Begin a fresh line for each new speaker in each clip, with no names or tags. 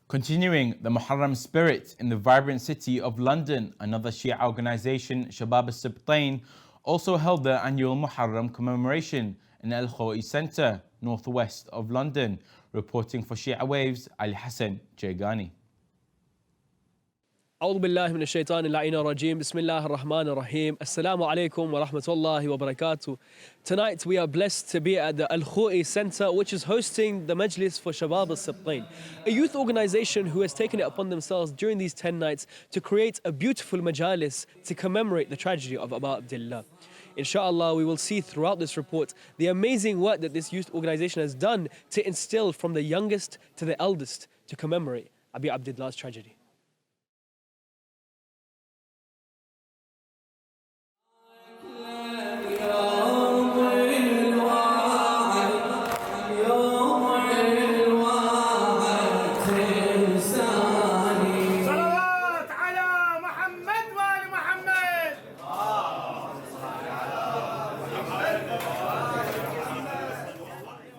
Continuing the Muharram spirit in the vibrant city of London, another Shia organisation, Shabab Al Sibtain, also held their annual Muharram commemoration in Khoei Center, northwest of London. Reporting for Shia Waves, Alihassan Jagani.
أعوذ بالله من الشيطان اللعين الرجيم بسم الله الرحمن الرحيم السلام عليكم ورحمة الله وبركاته. Tonight we are blessed to be at the Khoei Center, which is hosting the Majlis for Shabab Al Sibtain, a youth organization who has taken it upon themselves during these 10 nights to create a beautiful majalis to commemorate the tragedy of Abu Abdullah. Inshallah, we will see throughout this report the amazing work that this youth organization has done to instill from the youngest to the eldest to commemorate Abu Abdullah's tragedy.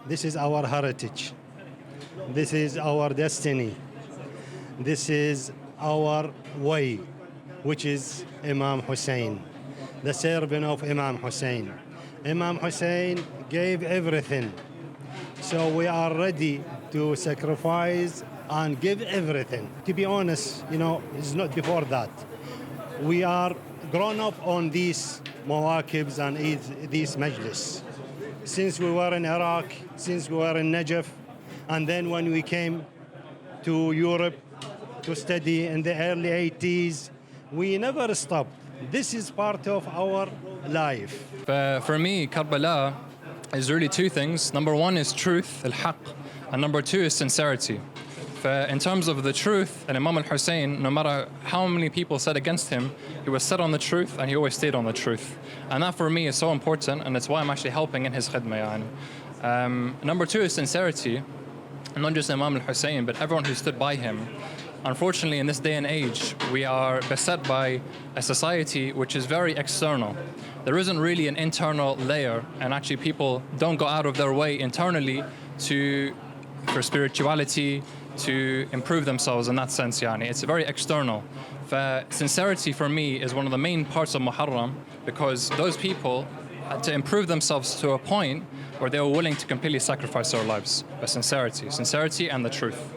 This is our heritage. This is our destiny. This is our way, which is Imam Hussein, the servant of Imam Hussein. Imam Hussein gave everything. So we are ready to sacrifice and give everything. To be honest, it's not before that. We are grown up on these mawakibs and these majlis. Since we were in Iraq, since we were in Najaf, and then when we came to Europe to study in the early 80s, we never stopped. This is part of our life.
For me, Karbala is really two things. Number one is truth, al-haq, and number two is sincerity. In terms of the truth, and Imam Hussein, no matter how many people said against him, he was set on the truth and he always stayed on the truth. And that for me is so important, and it's why I'm actually helping in his khidmah. Number two is sincerity, and not just Imam Hussein, but everyone who stood by him. Unfortunately, in this day and age, we are beset by a society which is very external. There isn't really an internal layer, and actually people don't go out of their way internally for spirituality, to improve themselves in that sense. It's very external. Sincerity for me is one of the main parts of Muharram, because those people had to improve themselves to a point where they were willing to completely sacrifice their lives. But sincerity and the truth.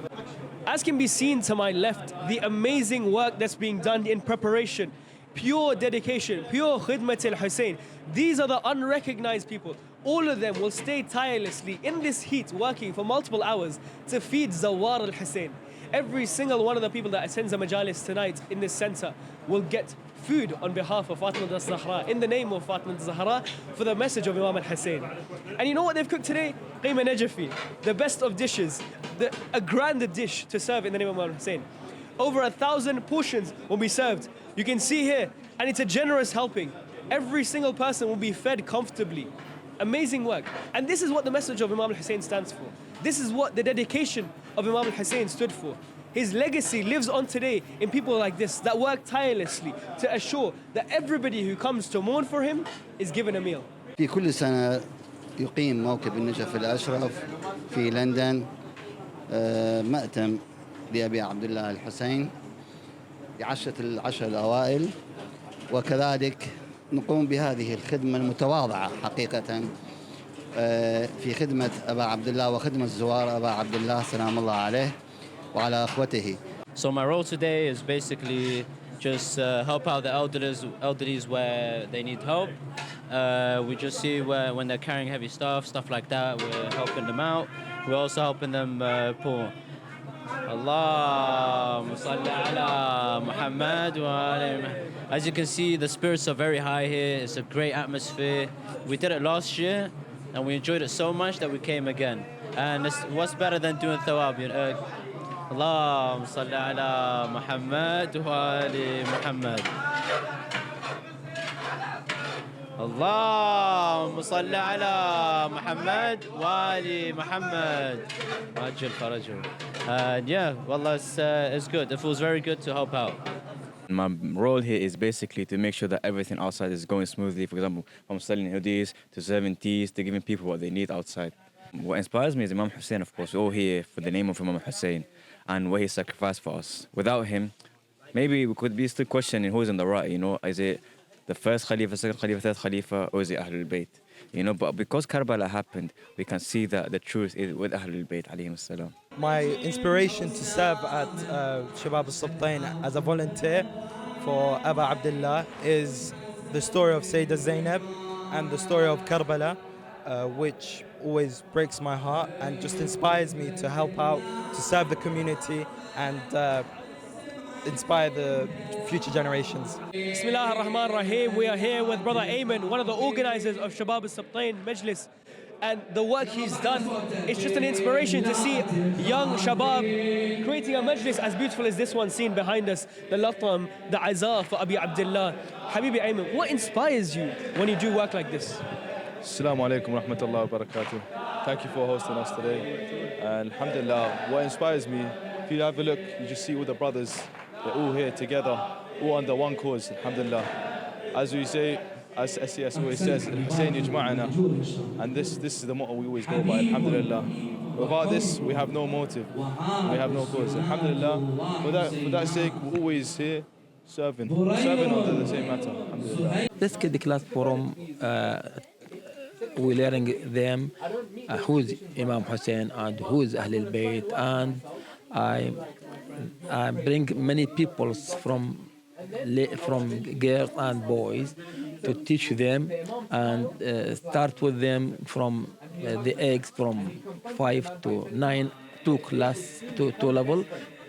As can be seen to my left, the amazing work that's being done in preparation, pure dedication, pure khidmat al-Hussein. These are the unrecognized people. All of them will stay tirelessly in this heat working for multiple hours to feed Zawar al-Hussein. Every single one of the people that attends the majalis tonight in this center will get food on behalf of Fatima al-Zahra, in the name of Fatima al-Zahra, for the message of Imam al-Hussein. And you know what they've cooked today? Qima Najafi, the best of dishes, a grand dish to serve in the name of Imam al-Hussein. Over 1,000 portions will be served. You can see here, and it's a generous helping. Every single person will be fed comfortably. Amazing work. And this is what the message of Imam al-Hussein stands for. This is what the dedication of Imam al-Hussein stood for. His legacy lives on today in people like this that work tirelessly to assure that everybody who comes to mourn for him is given a meal.
في كل سنة يقيم موكب النجف الأشرف في لندن مأتم لأبي عبد الله الحسين لعشرة العشر الأوائل، وكذلك نقوم بهذه الخدمة المتواضعة حقيقة في خدمة أبا عبد الله وخدمة زوار أبا عبد الله سلام الله عليه وعلى أخوته.
So my role today is basically just help out the elderlies where they need help. We just see when they're carrying heavy stuff like that, we're helping them out. We're also helping them pull. Allahumma salli ala Muhammad wa alayhi. As you can see, the spirits are very high here. It's a great atmosphere. We did it last year, and we enjoyed it so much that we came again. And what's better than doing thawab? Allahumma salli ala Muhammad wa alayhi Muhammad. Allahumma salli ala Muhammad wa ali Muhammad. Ajil farajul. And yeah, wallah, it's good. It feels very good to help out.
My role here is basically to make sure that everything outside is going smoothly. For example, from selling hoodies to serving teas to giving people what they need outside. What inspires me is Imam Hussein, of course. We're all here for the name of Imam Hussein. and what he sacrificed for us. Without him, maybe we could be still questioning who's in the right, you know, is it the first Khalifa, second Khalifa, third Khalifa, or is it Ahlul Bayt? You know, but because Karbala happened, we can see that the truth is with Ahlul Bayt, alayhim salam.
My inspiration to serve at Shabab Al Sibtain as a volunteer for Aba Abdullah is the story of Sayyidah Zainab and the story of Karbala, which always breaks my heart and just inspires me to help out, to serve the community and inspire the future generations.
Bismillah ar-Rahman ar-Rahim. We are here with Brother Ayman, one of the organizers of Shabab Al Sibtain Majlis. And the work he's done, it's just an inspiration to see young Shabab creating a majlis as beautiful as this one seen behind us, the Latam, the Azar for Abi Abdullah. Habibi Ayman, what inspires you when you do work like this?
Assalamu alaikum wa rahmatullahi wa barakatuh. Thank you for hosting us today. And alhamdulillah, what inspires me, if you have a look, you just see all the brothers, they're all here together, all under one cause, alhamdulillah. As we say, as SES always says, Hussein yajma'ana. And this is the motto we always go by, alhamdulillah. Without this, we have no motive, we have no cause. Alhamdulillah, for that sake, we're always here serving under the same matter, alhamdulillah.
This kid class forum, we learning them who's Imam Hussein and who's Ahlul Bayt, and I bring many people from girls and boys to teach them and start with them from the eggs from 5 to 9 to class to level.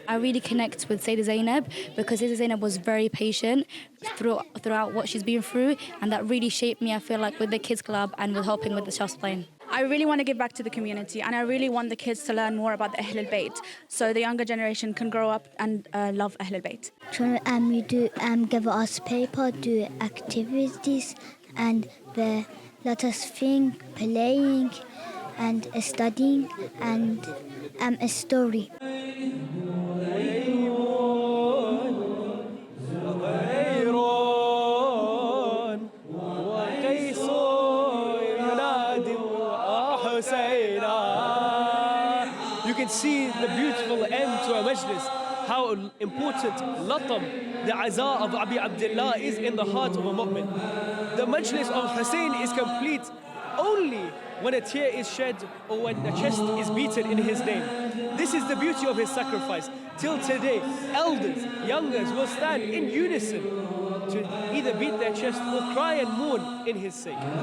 I really connect with Sayyidah Zainab because Sayyidah Zainab was very patient throughout what she's been through, and that really shaped me, I feel like, with the kids club and with helping with the Shabab Sibtain.
I really want to give back to the community, and I really want the kids to learn more about the Ahlul Bayt so the younger generation can grow up and love Ahlul Bayt.
You do give us paper, do activities, and let us think, playing, and studying, and a story.
You can see the beautiful end to a majlis, how important Latam, the Azar of Abi Abdullah, is in the heart of a mu'min. The majlis of Hussein is complete only when a tear is shed or when a chest is beaten in his name. This is the beauty of his sacrifice. Till today, elders, youngers will stand in unison to either beat their chest or cry and mourn in his sake.